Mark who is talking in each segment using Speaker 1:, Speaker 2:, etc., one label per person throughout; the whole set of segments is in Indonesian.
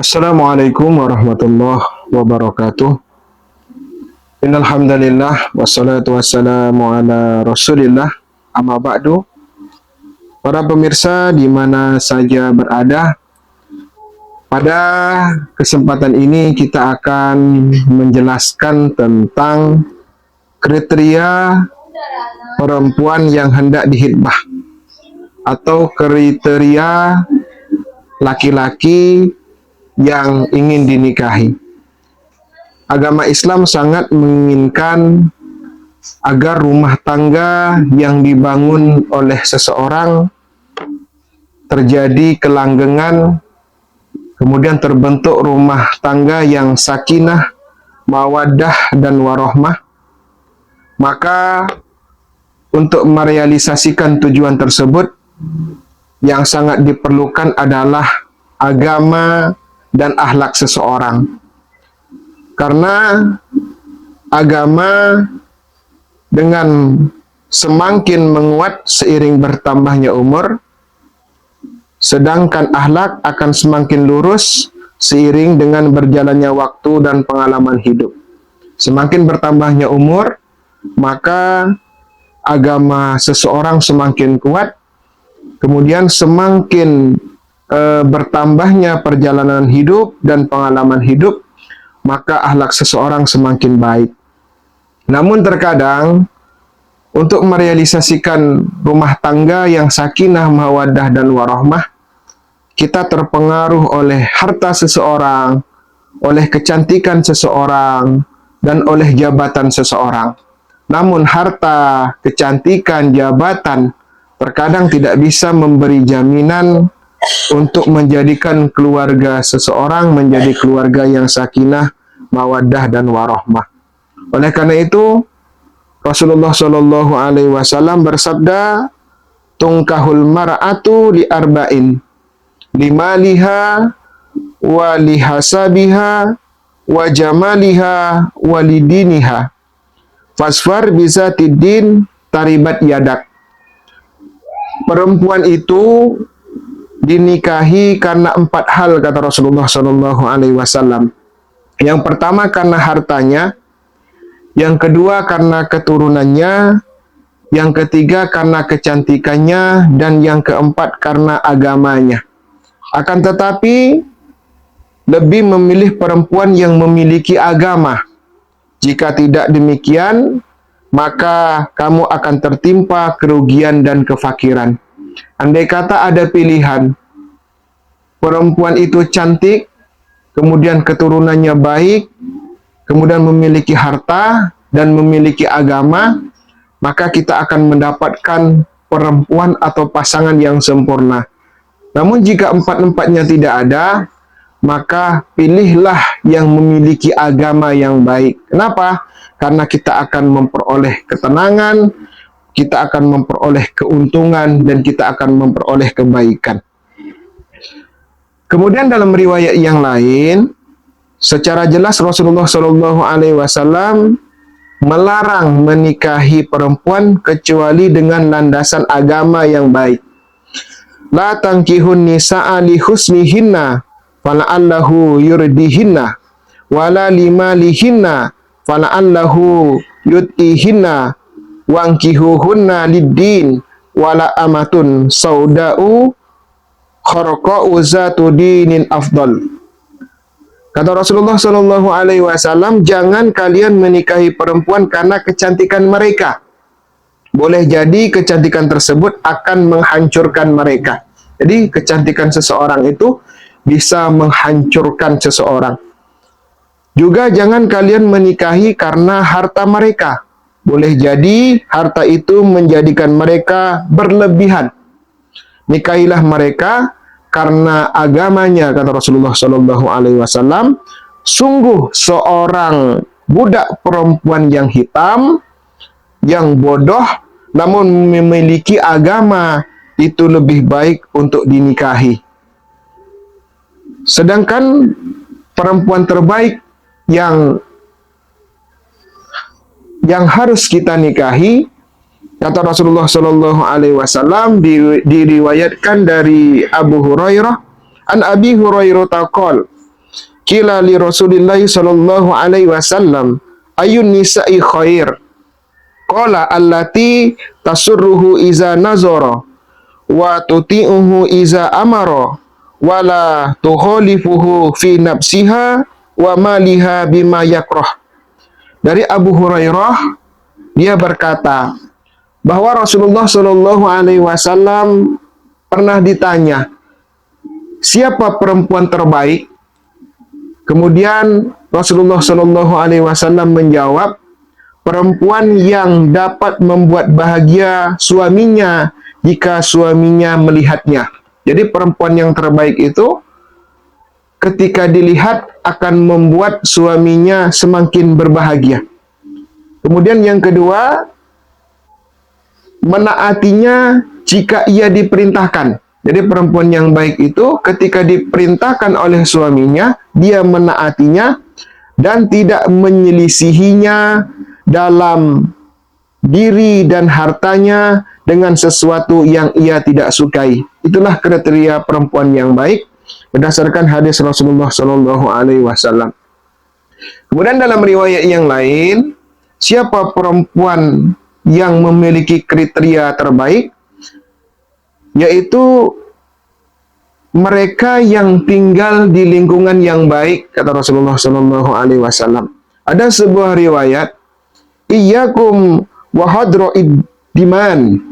Speaker 1: Assalamualaikum warahmatullahi wabarakatuh. Innal hamdalillah wassalatu wassalamu ala Rasulillah. Amma ba'du. Para pemirsa di mana saja berada, pada kesempatan ini kita akan menjelaskan tentang kriteria perempuan yang hendak dihitbah atau kriteria laki-laki yang ingin dinikahi. Agama Islam sangat menginginkan agar rumah tangga yang dibangun oleh seseorang terjadi kelanggengan, kemudian terbentuk rumah tangga yang sakinah, mawaddah, dan warahmah. Maka untuk merealisasikan tujuan tersebut, yang sangat diperlukan adalah agama dan akhlak seseorang. Karena agama dengan semakin menguat seiring bertambahnya umur, sedangkan akhlak akan semakin lurus seiring dengan berjalannya waktu dan pengalaman hidup. Semakin bertambahnya umur, maka agama seseorang semakin kuat, kemudian semakin bertambahnya perjalanan hidup dan pengalaman hidup, maka akhlak seseorang semakin baik. Namun terkadang untuk merealisasikan rumah tangga yang sakinah, mawaddah, dan warahmah, kita terpengaruh oleh harta seseorang, oleh kecantikan seseorang, dan oleh jabatan seseorang. Namun harta, kecantikan, jabatan terkadang tidak bisa memberi jaminan untuk menjadikan keluarga seseorang menjadi keluarga yang sakinah, mawaddah, dan warahmah. Oleh karena itu, Rasulullah Shallallahu Alaihi Wasallam bersabda, "Tungkahul mar'atu li arba'in, limaliha, wa lihasabiha, wa jamaliha, wa lidiniha. Fasfar bizatid din taribat yadak." Perempuan itu dinikahi karena 4 hal, kata Rasulullah Shallallahu Alaihi Wasallam. Yang pertama karena hartanya, yang kedua karena keturunannya, yang ketiga karena kecantikannya, dan yang keempat karena agamanya. Akan tetapi lebih memilih perempuan yang memiliki agama. Jika tidak demikian, maka kamu akan tertimpa kerugian dan kefakiran. Andai kata ada pilihan, perempuan itu cantik, kemudian keturunannya baik, kemudian memiliki harta dan memiliki agama, maka kita akan mendapatkan perempuan atau pasangan yang sempurna. Namun jika empat-empatnya tidak ada, maka pilihlah yang memiliki agama yang baik. Kenapa? Karena kita akan memperoleh ketenangan, kita akan memperoleh keuntungan, dan kita akan memperoleh kebaikan. Kemudian dalam riwayat yang lain, secara jelas Rasulullah Shallallahu Alaihi Wasallam melarang menikahi perempuan kecuali dengan landasan agama yang baik. La tankihun nisa'a li husnihinna fala'allahu yurdihinna wala limalihinna fala'allahu yut'ihinna wangkihuhunna liddin wala amatun sauda'u kharqa'u zatu dinin afdal. Kata Rasulullah Shallallahu Alaihi Wasallam, jangan kalian menikahi perempuan karena kecantikan mereka. Boleh jadi kecantikan tersebut akan menghancurkan mereka. Jadi kecantikan seseorang itu bisa menghancurkan seseorang. Juga jangan kalian menikahi karena harta mereka. Boleh jadi harta itu menjadikan mereka berlebihan. Nikahilah mereka karena agamanya, kata Rasulullah Shallallahu Alaihi Wasallam. Sungguh seorang budak perempuan yang hitam, yang bodoh, namun memiliki agama, itu lebih baik untuk dinikahi. Sedangkan perempuan terbaik yang harus kita nikahi, kata Rasulullah Shallallahu Alaihi Wasallam, diriwayatkan dari Abu Hurairah, an Abi Hurairah taqol, qila li Rasulillah sallallahu alaihi wasallam ayun nisa'i khair? Qala allati tasurruhu iza nazara wa tuti'uhu iza amara wala tukhalifuhu fi nafsiha wa maliha bima yakrah. Dari Abu Hurairah, dia berkata bahwa Rasulullah Shallallahu Alaihi Wasallam pernah ditanya, siapa perempuan terbaik? Kemudian Rasulullah Shallallahu Alaihi Wasallam menjawab, perempuan yang dapat membuat bahagia suaminya jika suaminya melihatnya. Jadi perempuan yang terbaik itu ketika dilihat akan membuat suaminya semakin berbahagia. Kemudian yang kedua, menaatinya jika ia diperintahkan. Jadi perempuan yang baik itu ketika diperintahkan oleh suaminya, dia menaatinya dan tidak menyelisihinya dalam diri dan hartanya dengan sesuatu yang ia tidak sukai. Itulah kriteria perempuan yang baik berdasarkan hadis Rasulullah Shallallahu Alaihi Wasallam. Kemudian dalam riwayat yang lain, siapa perempuan yang memiliki kriteria terbaik? Yaitu mereka yang tinggal di lingkungan yang baik, kata Rasulullah Shallallahu Alaihi Wasallam. Ada sebuah riwayat, iyyakum wa hadra'id diman.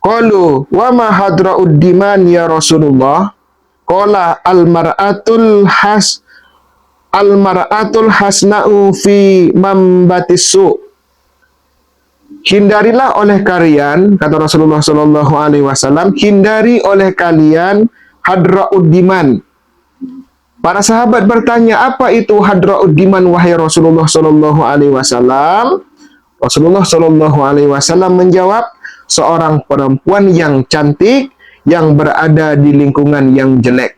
Speaker 1: Qalu wa ma hadra'ud diman ya Rasulullah? Qala al-mar'atul hasna'u fi mambatis su. Hindarilah oleh kalian, kata Rasulullah Shallallahu Alaihi Wasallam, hindari oleh kalian hadra'ud diman. Para sahabat bertanya, apa itu hadra'ud diman wahai Rasulullah Shallallahu Alaihi Wasallam? Rasulullah Shallallahu Alaihi Wasallam menjawab, seorang perempuan yang cantik yang berada di lingkungan yang jelek.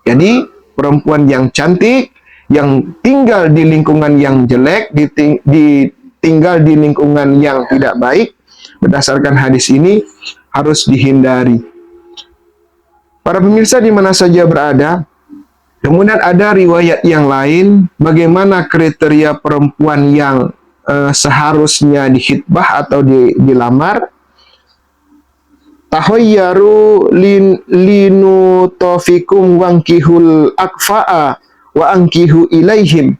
Speaker 1: Jadi perempuan yang cantik yang tinggal di lingkungan yang jelek, tinggal di lingkungan yang tidak baik, berdasarkan hadis ini harus dihindari. Para pemirsa di mana saja berada, kemudian ada riwayat yang lain bagaimana kriteria perempuan yang seharusnya dihitbah atau dilamar. Tahayyaru linu tofikum wangkihul akfa'a wa angkihu ilaihim.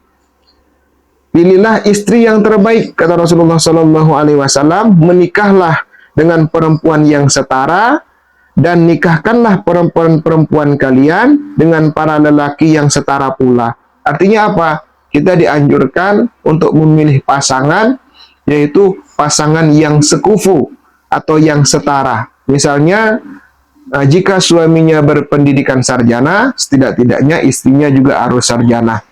Speaker 1: Pilihlah istri yang terbaik, kata Rasulullah Sallallahu Alaihi Wasallam. Menikahlah dengan perempuan yang setara dan nikahkanlah perempuan-perempuan kalian dengan para lelaki yang setara pula. Artinya apa? Kita dianjurkan untuk memilih pasangan, yaitu pasangan yang sekufu atau yang setara. Misalnya, jika suaminya berpendidikan sarjana, setidak-tidaknya istrinya juga harus sarjana.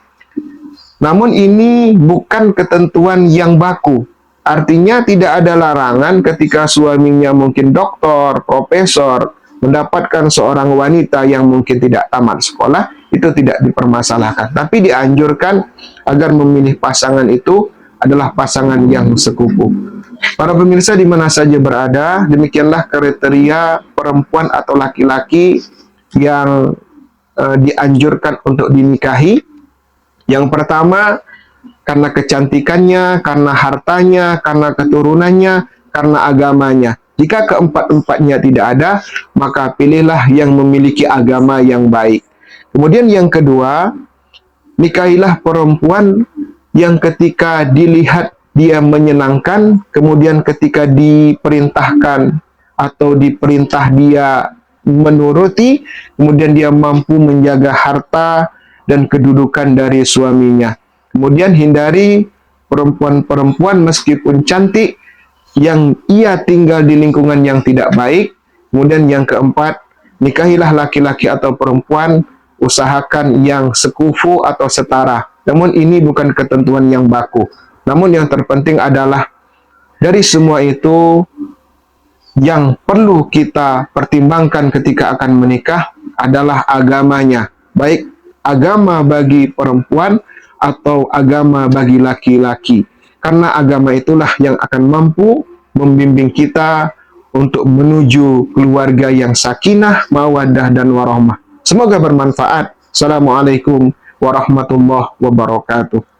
Speaker 1: Namun ini bukan ketentuan yang baku. Artinya tidak ada larangan ketika suaminya mungkin doktor, profesor, mendapatkan seorang wanita yang mungkin tidak tamat sekolah, itu tidak dipermasalahkan. Tapi dianjurkan agar memilih pasangan itu adalah pasangan yang sekufu. Para pemirsa di mana saja berada, demikianlah kriteria perempuan atau laki-laki yang dianjurkan untuk dinikahi. Yang pertama, karena kecantikannya, karena hartanya, karena keturunannya, karena agamanya. Jika keempat-empatnya tidak ada, maka pilihlah yang memiliki agama yang baik. Kemudian yang kedua, nikahilah perempuan yang ketika dilihat dia menyenangkan, kemudian ketika diperintahkan atau diperintah dia menuruti, kemudian dia mampu menjaga harta dan kedudukan dari suaminya. Kemudian hindari perempuan-perempuan meskipun cantik yang ia tinggal di lingkungan yang tidak baik. Kemudian yang keempat, nikahilah laki-laki atau perempuan, usahakan yang sekufu atau setara. Namun ini bukan ketentuan yang baku. Namun yang terpenting adalah dari semua itu yang perlu kita pertimbangkan ketika akan menikah adalah agamanya. Baik agama bagi perempuan atau agama bagi laki-laki. Karena agama itulah yang akan mampu membimbing kita untuk menuju keluarga yang sakinah, mawaddah, dan warahmah. Semoga bermanfaat. Assalamualaikum warahmatullahi wabarakatuh.